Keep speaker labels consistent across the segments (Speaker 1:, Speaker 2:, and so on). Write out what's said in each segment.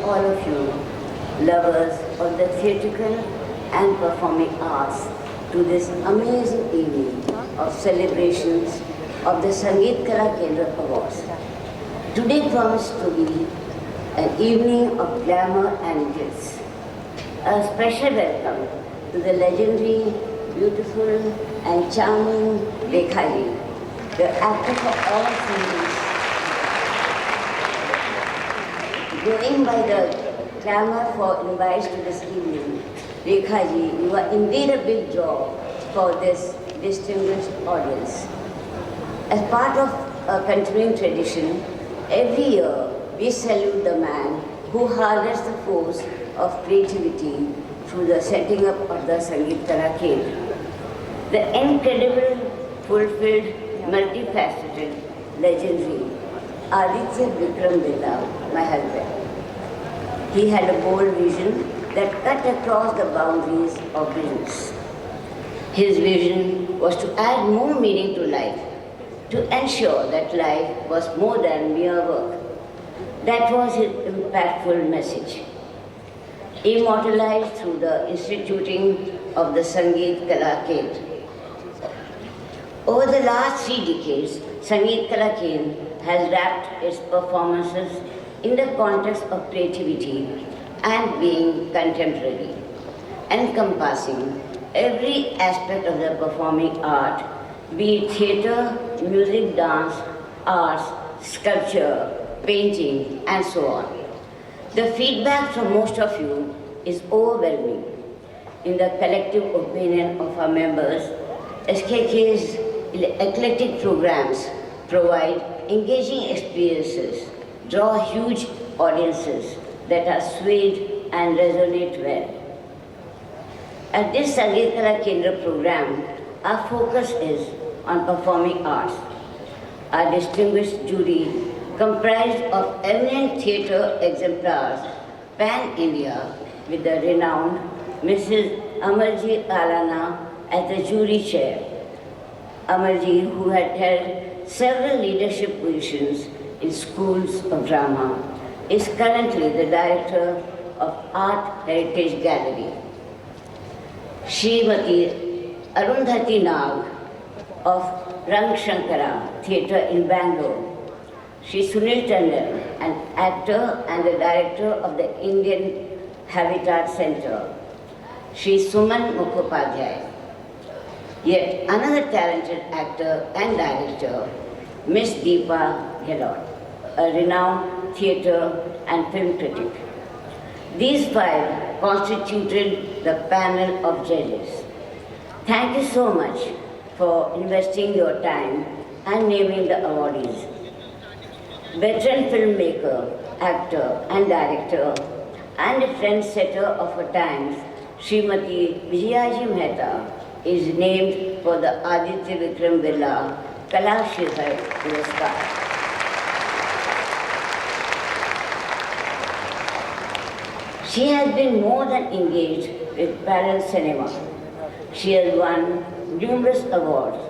Speaker 1: all of you, lovers of the theatrical and performing arts, to this amazing evening of celebrations of the Sangeet Kala Kendra Awards. Today promised to be an evening of glamour and gifts. A special welcome to the legendary, beautiful and charming Rekha Ji, the actor for all series. Going by the clamor for invites to this evening, Rekha Ji, you are indeed a big draw for this distinguished audience. As part of a continuing tradition, every year we salute the man who harnessed the force of creativity through the setting up of the Sangeet Kala Kendra. The incredible, fulfilled, multifaceted, legendary Aditya Vikram Birla, my husband. He had a bold vision that cut across the boundaries of business. His vision was to add more meaning to life, to ensure that life was more than mere work. That was his impactful message, immortalized through the instituting of the Sangeet Kala Kendra. Over the last 3 decades, Sangeet Kala Kendra has wrapped its performances in the context of creativity and being contemporary, encompassing every aspect of the performing art, be it theatre, music, dance, arts, sculpture, painting, and so on. The feedback from most of you is overwhelming. In the collective opinion of our members, SKK's eclectic programs provide engaging experiences, draw huge audiences that are swayed and resonate well. At this Sangeet Kala Kendra program, our focus is on performing arts. Our distinguished jury, comprised of eminent theatre exemplars pan-India, with the renowned Mrs. Amarji Alana as the jury chair. Amarji, who had held several leadership positions in schools of drama, is currently the director of Art Heritage Gallery. Srimati Arundhati Nag of Rang Shankara Theatre in Bangalore. She is Sunil Tandon, an actor and the director of the Indian Habitat Center. She is Suman Mukhopadhyay. Yet another talented actor and director, Miss Deepa Gehlot, a renowned theatre and film critic. These 5 constituted the panel of judges. Thank you so much for investing your time and naming the awardees. Veteran filmmaker, actor and director, and a trendsetter of her times, Srimati Vijayaji Mehta is named for the Aditya Vikram Birla Kala Shikhar Puraskar. She has been more than engaged with parallel cinema. She has won numerous awards.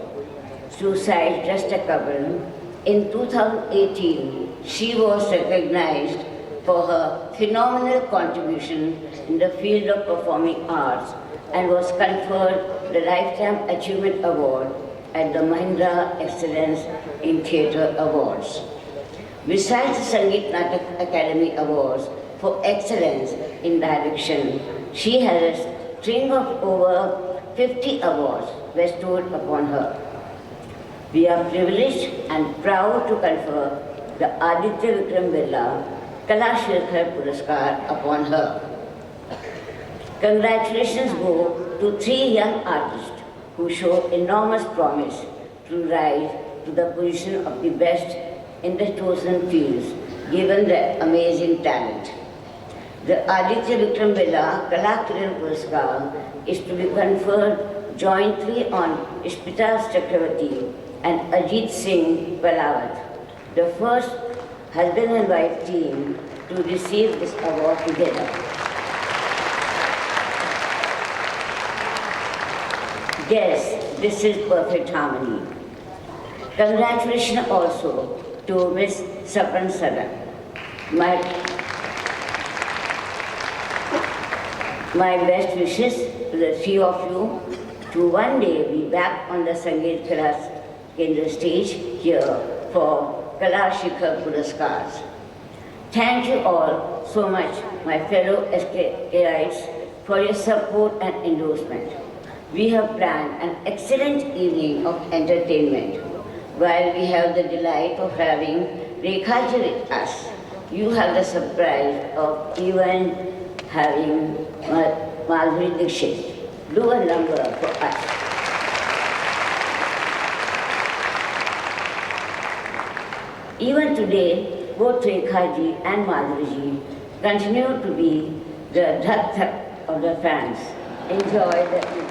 Speaker 1: Suicide Just a Couple. In 2018, she was recognized for her phenomenal contribution in the field of performing arts and was conferred the Lifetime Achievement Award at the Mahindra Excellence in Theatre Awards. Besides the Sangeet Natak Academy Awards for Excellence in Direction, she has a string of over 50 awards bestowed upon her. We are privileged and proud to confer the Aditya Vikram Birla Kala Shikhar Puraskar upon her. Congratulations go to 3 young artists who show enormous promise to rise to the position of the best in the chosen fields, given their amazing talent. The Aditya Vikram Birla Kala Kiran Puraskar is to be conferred jointly on Smita Chakravarti and Ajit Singh Palawat, the first husband and wife team to receive this award together. Yes, this is perfect harmony. Congratulations also to Ms. Sapan Sadan, my My best wishes to the three of you to one day be back on the Sangeet Kala Kendra stage here for Kala Shikhar Puraskars. Thank you all so much, my fellow SKIs, for your support and endorsement. We have planned an excellent evening of entertainment. While we have the delight of having Rekha ji with us, you have the surprise of even having Madhuri Dixit do a number for us. Even today, both Rekha ji and Madhuri ji continue to be the dhak-dhak of the fans. Enjoy the evening.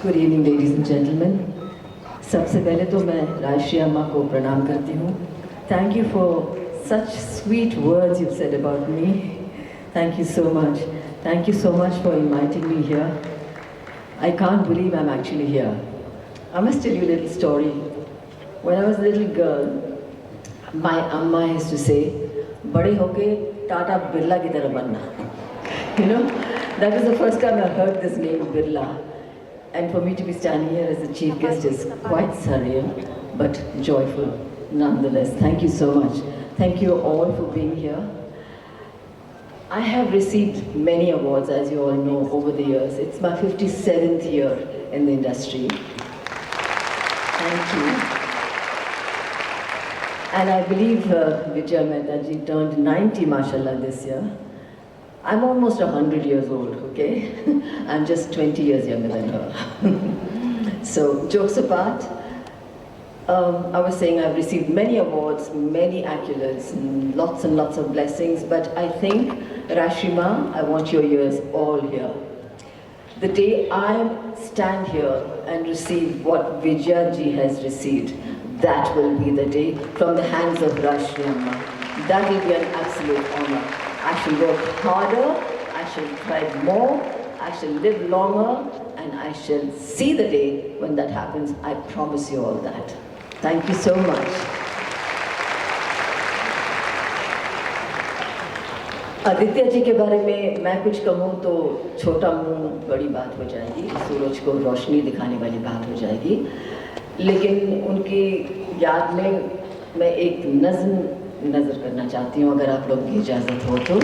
Speaker 2: Good evening, ladies and gentlemen. सबसे पहले तो मैं राजश्री अम्मा को प्रणाम करती हूँ. Thank you for such sweet words you've said about me. Thank you so much. Thank you so much for inviting me here. I can't believe I'm actually here. I must tell you a little story. When I was a little girl, my amma used to say, "Bade hoke Tata Birla ki tarah banna." You know, that was the first time I heard this name Birla. And for me to be standing here as the chief guest is quite surreal, but joyful nonetheless. Thank you so much. Thank you all for being here. I have received many awards, as you all know, over the years. It's my 57th year in the industry. Thank you. And I believe Vijaya Mehta ji turned 90, mashallah, this year. I'm almost 100 years old, okay? I'm just 20 years younger than her. So, jokes apart, I was saying I've received many awards, many accolades, and lots of blessings, but I think, Rashima, I want your ears all here. The day I stand here and receive what Vijaya ji has received, that will be the day from the hands of Rashmi Amma. That will be an absolute honor. I shall work harder, I shall try more, I shall live longer, and I shall see the day when that happens. I promise you all that. Thank you so much. Aditya ji के बारे में मैं कुछ कहूँ तो छोटा मुंह बड़ी बात हो जाएगी, सूरज को रोशनी दिखाने वाली बात हो जाएगी, लेकिन उनकी याद में मैं एक नज़र करना चाहती हूँ, अगर आप लोग की इजाज़त हो तो।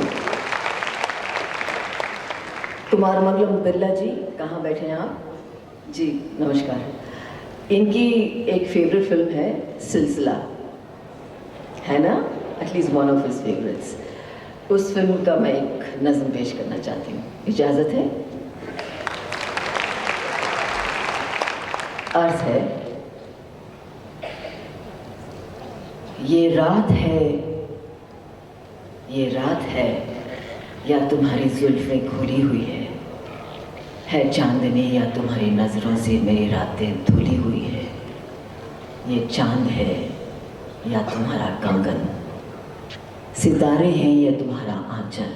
Speaker 2: कुमार मंगलम बिरला जी, कहाँ बैठे हैं आप? जी नमस्कार। इनकी एक फेवरेट फिल्म है सिलसिला, है ना? At least one of his favourites. उस फिल्म का मैं एक नज़म पेश करना चाहती हूँ, इजाज़त है? अर्ज़ है, ये रात है या तुम्हारी जुल्फ़ें खुली हुई है चांदनी या तुम्हारी नज़रों से मेरी रातें धुली हुई है, ये चांद है या तुम्हारा कंगन, सितारे हैं या तुम्हारा आंचल,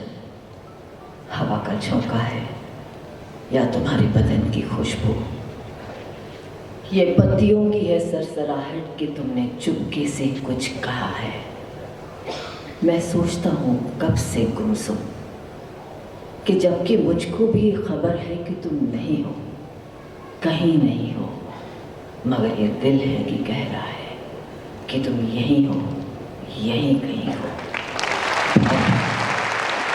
Speaker 2: हवा का झोंका है या तुम्हारी बदन की खुशबू, ये पत्तियों की है सरसराहट कि तुमने चुपके से कुछ कहा है, मैं सोचता हूँ कब से गुमसुम कि जबकि मुझको भी खबर है कि तुम नहीं हो, कहीं नहीं हो, मगर ये दिल है कि कह रहा है कि तुम यहीं हो, यहीं कहीं हो।